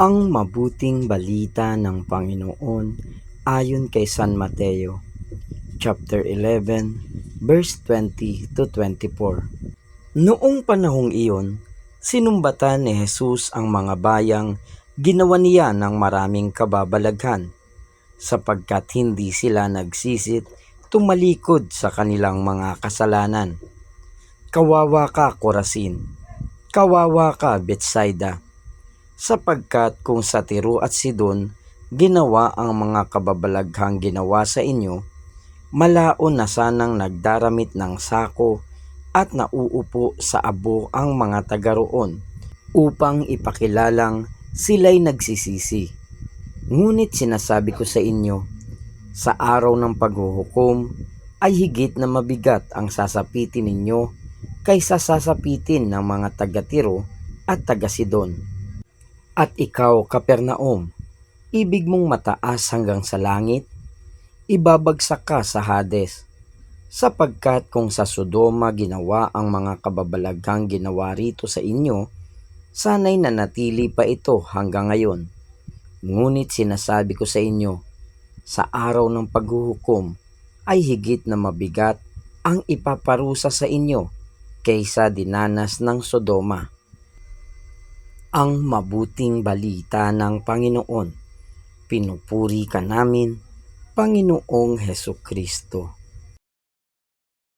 Ang mabuting balita ng Panginoon ayon kay San Mateo, chapter 11, verse 20 to 24. Noong panahong iyon, sinumbatan ni Jesus ang mga bayang ginawa niya ng maraming kababalaghan, sapagkat hindi sila nagsisit tumalikod sa kanilang mga kasalanan. Kawawa ka, Corazin! Kawawa ka, Betsaida! Sapagkat kung sa Tiro at Sidon ginawa ang mga kababalaghang ginawa sa inyo, malaon na sanang nagdaramit ng sako at nauupo sa abo ang mga taga roon upang ipakilalang sila'y nagsisisi. Ngunit sinasabi ko sa inyo, sa araw ng paghuhukom ay higit na mabigat ang sasapitin ninyo kaysa sasapitin ng mga taga Tiro at taga Sidon. At ikaw, Kapernaum, ibig mong mataas hanggang sa langit? Ibabagsak ka sa Hades, sapagkat kung sa Sodoma ginawa ang mga kababalaghang ginawa rito sa inyo, sana'y nanatili pa ito hanggang ngayon. Ngunit sinasabi ko sa inyo, sa araw ng paghuhukom ay higit na mabigat ang ipaparusa sa inyo kaysa dinanas ng Sodoma. Ang mabuting balita ng Panginoon. Pinupuri ka namin, Panginoong Hesukristo.